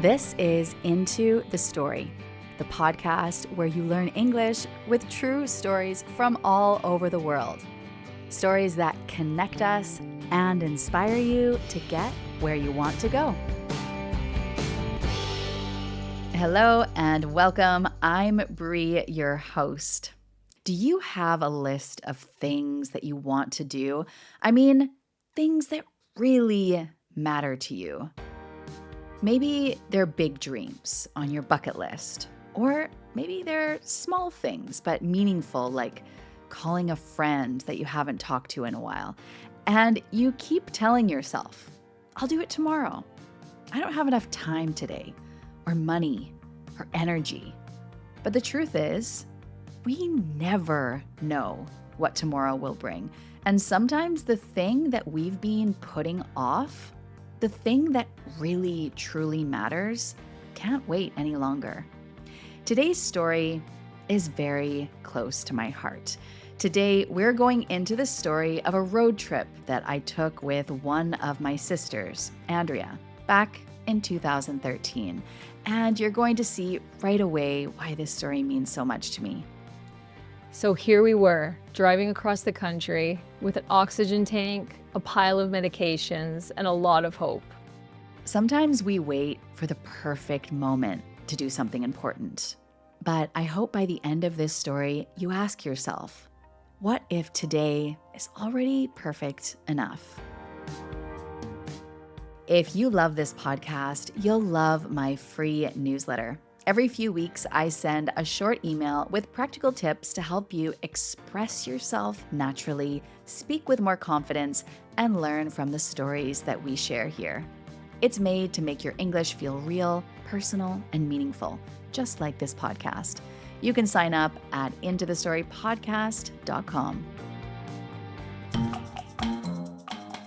This is Into the Story, the podcast where you learn English with true stories from all over the world. Stories that connect us and inspire you to get where you want to go. Hello and welcome. I'm Bree, your host. Do you have a list of things that you want to do? I mean, things that really matter to you. Maybe they're big dreams on your bucket list, or maybe they're small things but meaningful, like calling a friend that you haven't talked to in a while. And you keep telling yourself, I'll do it tomorrow. I don't have enough time today, or money, or energy. But the truth is, we never know what tomorrow will bring. And sometimes the thing that we've been putting off, the thing that really, truly matters, can't wait any longer. Today's story is very close to my heart. Today, we're going into the story of a road trip that I took with one of my sisters, Andrea, back in 2013. And you're going to see right away why this story means so much to me. So here we were, driving across the country with an oxygen tank, a pile of medications, and a lot of hope. Sometimes we wait for the perfect moment to do something important. But I hope by the end of this story, you ask yourself, what if today is already perfect enough? If you love this podcast, you'll love my free newsletter. Every few weeks, I send a short email with practical tips to help you express yourself naturally, speak with more confidence, and learn from the stories that we share here. It's made to make your English feel real, personal, and meaningful, just like this podcast. You can sign up at intothestorypodcast.com.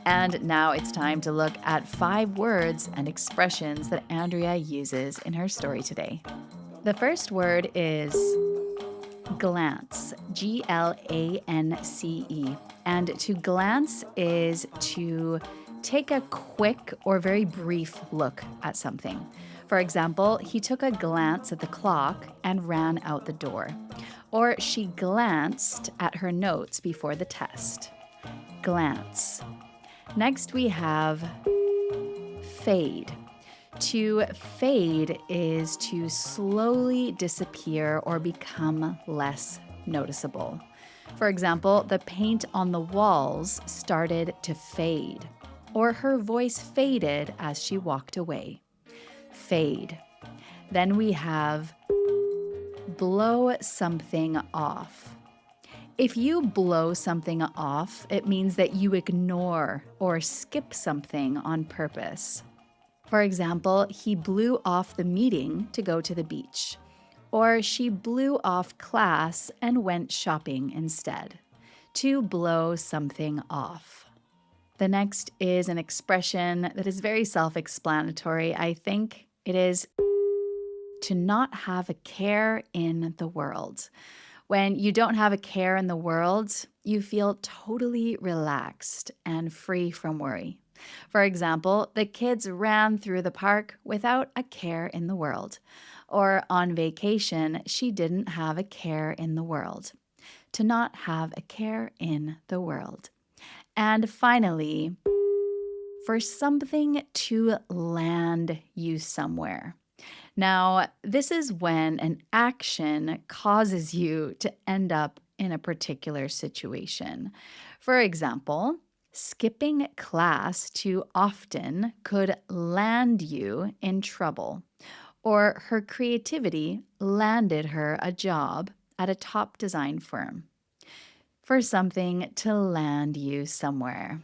And now it's time to look at 5 words and expressions that Andrea uses in her story today. The first word is glance, Glance. And to glance is to take a quick or very brief look at something. For example, he took a glance at the clock and ran out the door. Or she glanced at her notes before the test. Glance. Next, we have fade. To fade is to slowly disappear or become less noticeable. For example, the paint on the walls started to fade, or her voice faded as she walked away. Fade. Then we have blow something off. If you blow something off, it means that you ignore or skip something on purpose. For example, he blew off the meeting to go to the beach. Or she blew off class and went shopping instead. To blow something off. The next is an expression that is very self-explanatory. I think it is to not have a care in the world. When you don't have a care in the world, you feel totally relaxed and free from worry. For example, the kids ran through the park without a care in the world. Or on vacation, she didn't have a care in the world. To not have a care in the world. And finally, for something to land you somewhere. Now, this is when an action causes you to end up in a particular situation. For example, skipping class too often could land you in trouble, or her creativity landed her a job at a top design firm. For something to land you somewhere.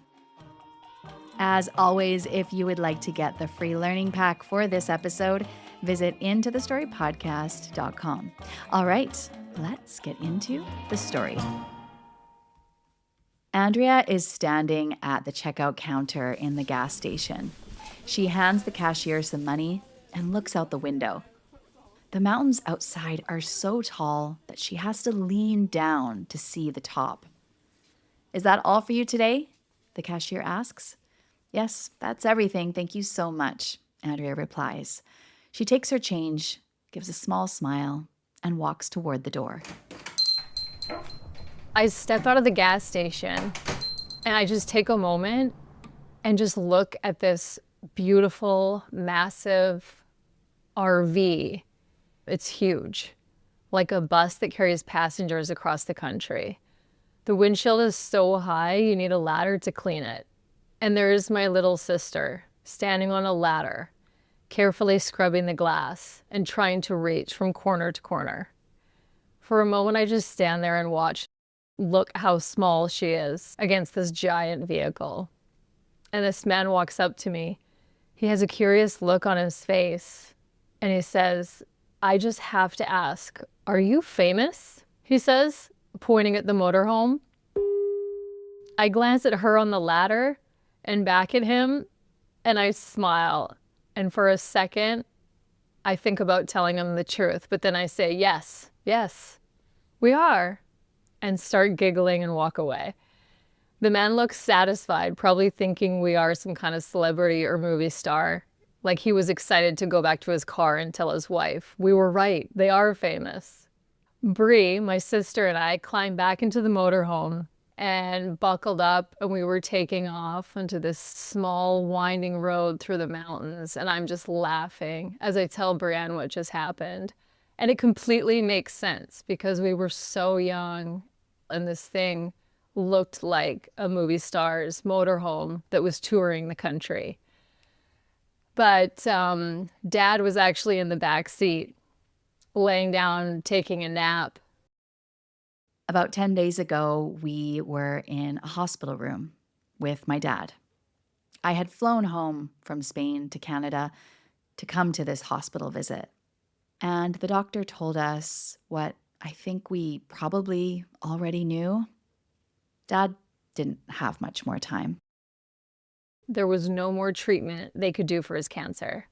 As always, if you would like to get the free learning pack for this episode, visit intothestorypodcast.com. All right, let's get into the story. Andrea is standing at the checkout counter in the gas station. She hands the cashier some money and looks out the window. The mountains outside are so tall that she has to lean down to see the top. Is that all for you today? The cashier asks. Yes, that's everything. Thank you so much, Andrea replies. She takes her change, gives a small smile, and walks toward the door. I step out of the gas station and I just take a moment and just look at this beautiful, massive RV. It's huge, like a bus that carries passengers across the country. The windshield is so high, you need a ladder to clean it. And there's my little sister standing on a ladder, carefully scrubbing the glass and trying to reach from corner to corner. For a moment, I just stand there and watch. Look how small she is against this giant vehicle. And this man walks up to me. He has a curious look on his face. And he says, "I just have to ask, are you famous?" He says, pointing at the motorhome. I glance at her on the ladder and back at him, and I smile. And for a second, I think about telling him the truth, but then I say, yes, we are, and start giggling and walk away. The man looks satisfied, probably thinking we are some kind of celebrity or movie star. Like he was excited to go back to his car and tell his wife, we were right, they are famous. Bree, my sister, and I climbed back into the motorhome and buckled up, and we were taking off onto this small winding road through the mountains. And I'm just laughing as I tell Brienne what just happened. And it completely makes sense because we were so young and this thing looked like a movie star's motorhome that was touring the country. But Dad was actually in the back seat, laying down, taking a nap. About 10 days ago, we were in a hospital room with my dad. I had flown home from Spain to Canada to come to this hospital visit. And the doctor told us what I think we probably already knew. Dad didn't have much more time. There was no more treatment they could do for his cancer.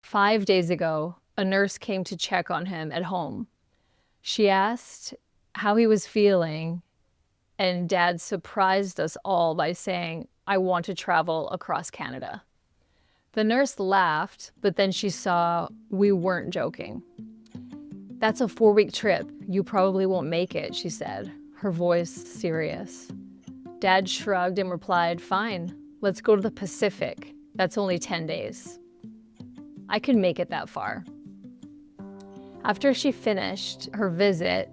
5 days ago, a nurse came to check on him at home. She asked how he was feeling, and Dad surprised us all by saying, "I want to travel across Canada." The nurse laughed, but then she saw we weren't joking. "That's a 4-week trip. You probably won't make it," she said, her voice serious. Dad shrugged and replied, "Fine, let's go to the Pacific. That's only 10 days. I could make it that far." After she finished her visit,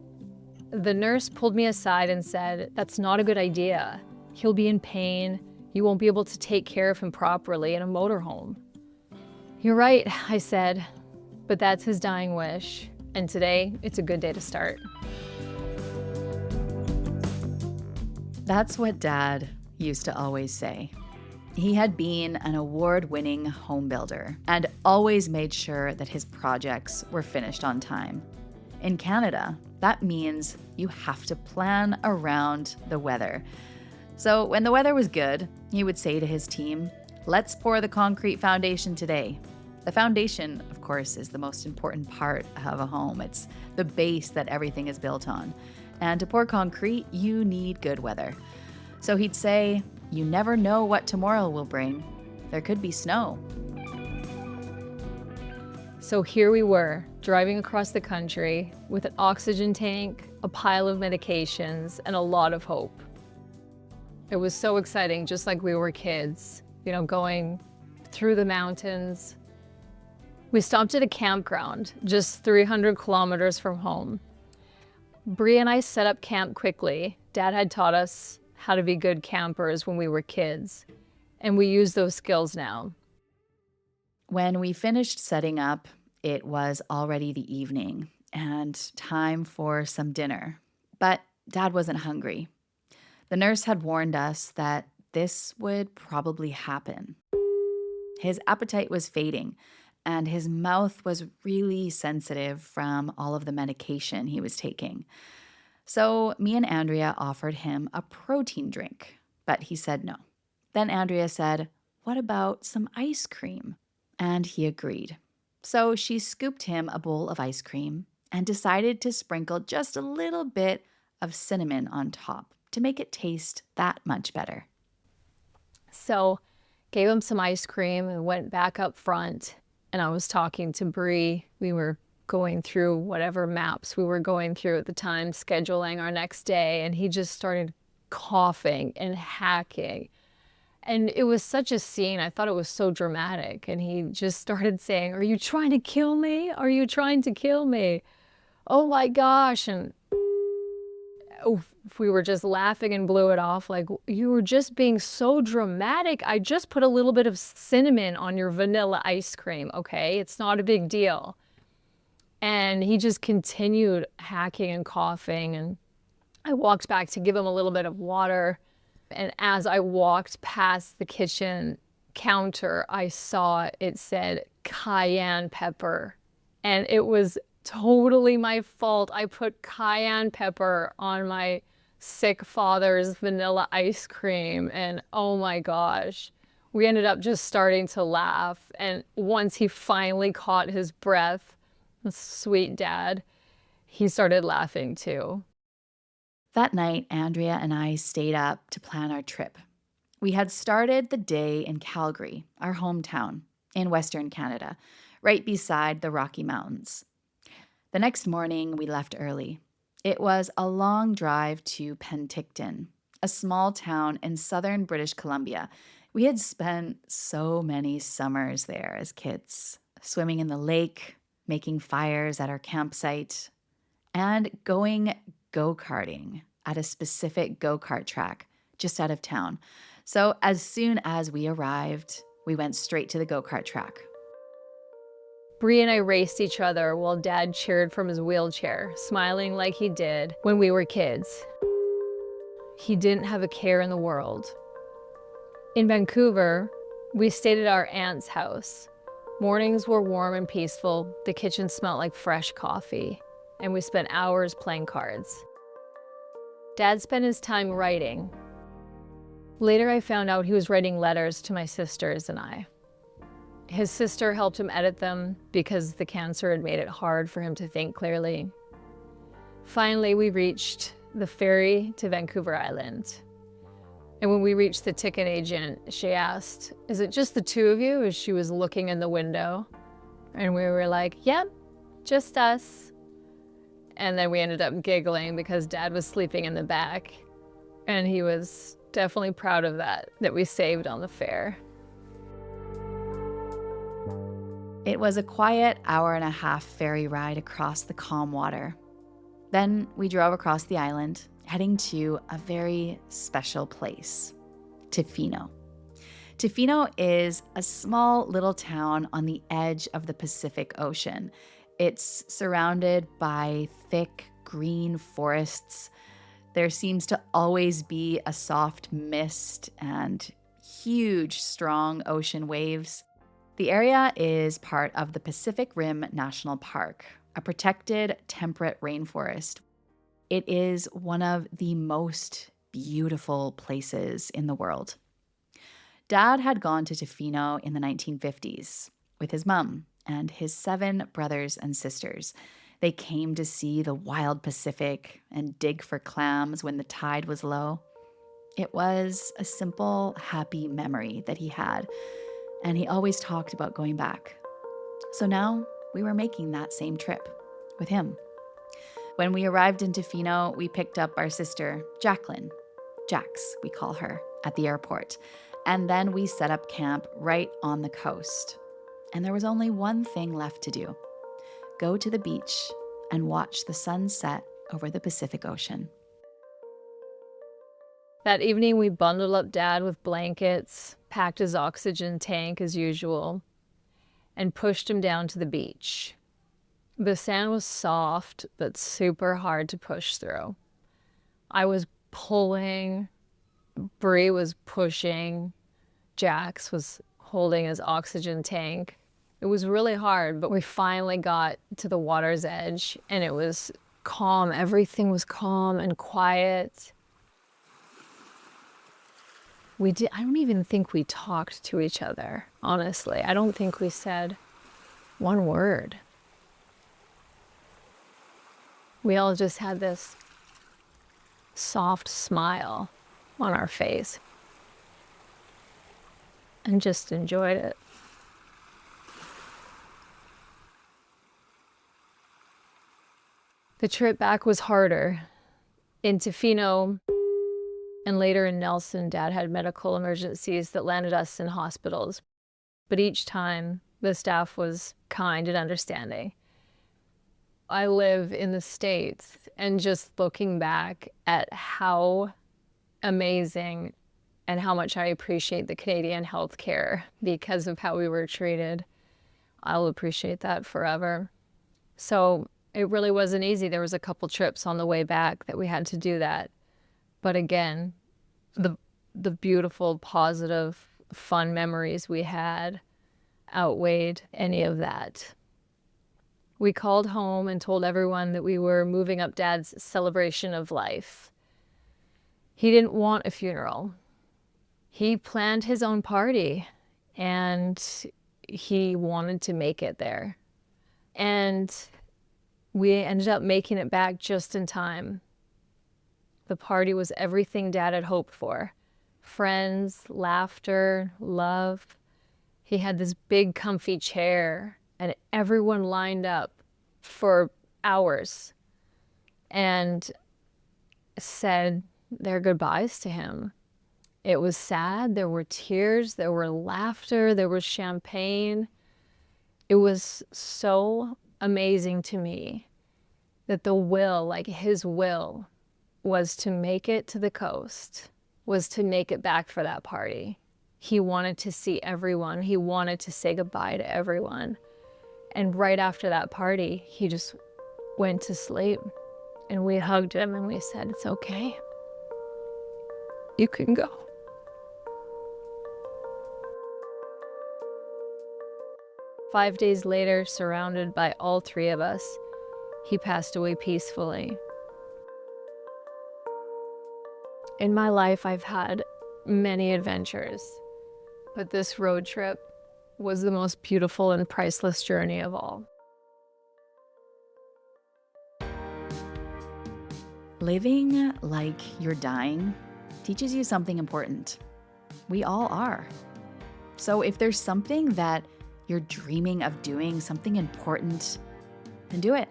the nurse pulled me aside and said, "That's not a good idea. He'll be in pain. You won't be able to take care of him properly in a motorhome." "You're right," I said, "but that's his dying wish. And today, it's a good day to start." That's what Dad used to always say. He had been an award-winning home builder and always made sure that his projects were finished on time. In Canada, that means you have to plan around the weather. So when the weather was good, he would say to his team, "Let's pour the concrete foundation today." The foundation, of course, is the most important part of a home. It's the base that everything is built on. And to pour concrete, you need good weather. So he'd say, "You never know what tomorrow will bring. There could be snow." So here we were, driving across the country with an oxygen tank, a pile of medications, and a lot of hope. It was so exciting, just like we were kids, going through the mountains. We stopped at a campground just 300 kilometers from home. Bree and I set up camp quickly. Dad had taught us how to be good campers when we were kids, and we use those skills now. When we finished setting up, it was already the evening and time for some dinner. But Dad wasn't hungry. The nurse had warned us that this would probably happen. His appetite was fading, and his mouth was really sensitive from all of the medication he was taking. So me and Andrea offered him a protein drink, but he said no. Then Andrea said, "What about some ice cream?" And he agreed. So she scooped him a bowl of ice cream and decided to sprinkle just a little bit of cinnamon on top to make it taste that much better. So gave him some ice cream and went back up front. and I was talking to Bree. We were going through whatever maps we were going through at the time, scheduling our next day, and he just started coughing and hacking. And it was such a scene. I thought it was so dramatic. And he just started saying, "Are you trying to kill me? Are you trying to kill me? Oh my gosh." And we were just laughing and blew it off like, "You were just being so dramatic. I just put a little bit of cinnamon on your vanilla ice cream, okay? It's not a big deal." And he just continued hacking and coughing. And I walked back to give him a little bit of water. And as I walked past the kitchen counter, I saw it said cayenne pepper. And it was totally my fault. I put cayenne pepper on my sick father's vanilla ice cream. And oh my gosh, we ended up just starting to laugh. And once he finally caught his breath, sweet dad, he started laughing too. That night, Andrea and I stayed up to plan our trip. We had started the day in Calgary, our hometown, in Western Canada, right beside the Rocky Mountains. The next morning, we left early. It was a long drive to Penticton, a small town in southern British Columbia. We had spent so many summers there as kids, swimming in the lake, making fires at our campsite, and going go-karting at a specific go-kart track just out of town. So as soon as we arrived, we went straight to the go-kart track. Bree and I raced each other while Dad cheered from his wheelchair, smiling like he did when we were kids. He didn't have a care in the world. In Vancouver, we stayed at our aunt's house. Mornings were warm and peaceful. The kitchen smelled like fresh coffee, and we spent hours playing cards. Dad spent his time writing. Later, I found out he was writing letters to my sisters and I. His sister helped him edit them because the cancer had made it hard for him to think clearly. Finally, we reached the ferry to Vancouver Island. And when we reached the ticket agent, she asked, "Is it just the two of you?" as she was looking in the window. And we were like, "Yep, just us." And then we ended up giggling because Dad was sleeping in the back. And he was definitely proud of that we saved on the fare. It was a quiet hour-and-a-half ferry ride across the calm water. Then we drove across the island, heading to a very special place, Tofino. Tofino is a small little town on the edge of the Pacific Ocean. It's surrounded by thick green forests. There seems to always be a soft mist and huge, strong ocean waves. The area is part of the Pacific Rim National Park, a protected temperate rainforest. It is one of the most beautiful places in the world. Dad had gone to Tofino in the 1950s with his mom and his 7 brothers and sisters. They came to see the wild Pacific and dig for clams when the tide was low. It was a simple, happy memory that he had, and he always talked about going back. So now we were making that same trip with him. When we arrived in Tofino, we picked up our sister, Jacqueline, Jax, we call her, at the airport. And then we set up camp right on the coast. And there was only one thing left to do: go to the beach and watch the sun set over the Pacific Ocean. That evening, we bundled up Dad with blankets, packed his oxygen tank as usual, and pushed him down to the beach. The sand was soft, but super hard to push through. I was pulling, Bree was pushing, Jax was holding his oxygen tank. It was really hard, but we finally got to the water's edge, and it was calm. Everything was calm and quiet. I don't even think we talked to each other, honestly. I don't think we said one word. We all just had this soft smile on our face and just enjoyed it. The trip back was harder. In Tofino and later in Nelson, Dad had medical emergencies that landed us in hospitals. But each time, the staff was kind and understanding. I live in the States, and just looking back at how amazing and how much I appreciate the Canadian healthcare because of how we were treated, I'll appreciate that forever. So it really wasn't easy. There was a couple trips on the way back that we had to do that. But again, the beautiful, positive, fun memories we had outweighed any of that. We called home and told everyone that we were moving up Dad's celebration of life. He didn't want a funeral. He planned his own party, and he wanted to make it there. And we ended up making it back just in time. The party was everything Dad had hoped for. Friends, laughter, love. He had this big comfy chair, and everyone lined up for hours and said their goodbyes to him. It was sad. There were tears, there were laughter, there was champagne. It was so amazing to me that the will, like his will, was to make it to the coast, was to make it back for that party. He wanted to see everyone. He wanted to say goodbye to everyone. And right after that party, he just went to sleep. And we hugged him and we said, "It's okay. You can go." Five days later, surrounded by all three of us, he passed away peacefully. In my life, I've had many adventures, but this road trip was the most beautiful and priceless journey of all. Living like you're dying teaches you something important. We all are. So if there's something that you're dreaming of doing, something important, then do it.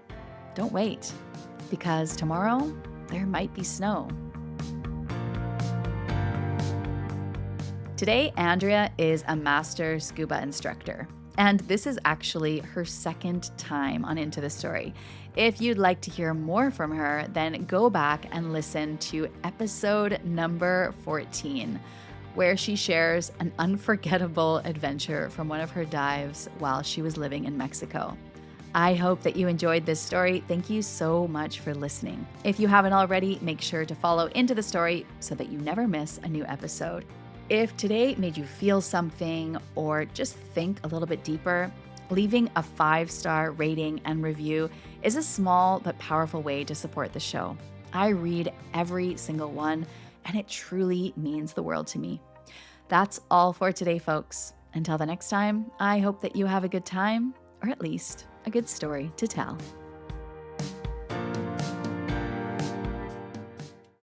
Don't wait, because tomorrow there might be snow. Today, Andrea is a master scuba instructor, and this is actually her second time on Into the Story. If you'd like to hear more from her, then go back and listen to episode number 14, where she shares an unforgettable adventure from one of her dives while she was living in Mexico. I hope that you enjoyed this story. Thank you so much for listening. If you haven't already, make sure to follow Into the Story so that you never miss a new episode. If today made you feel something or just think a little bit deeper, leaving a 5-star rating and review is a small but powerful way to support the show. I read every single one, and it truly means the world to me. That's all for today, folks. Until the next time, I hope that you have a good time, or at least a good story to tell.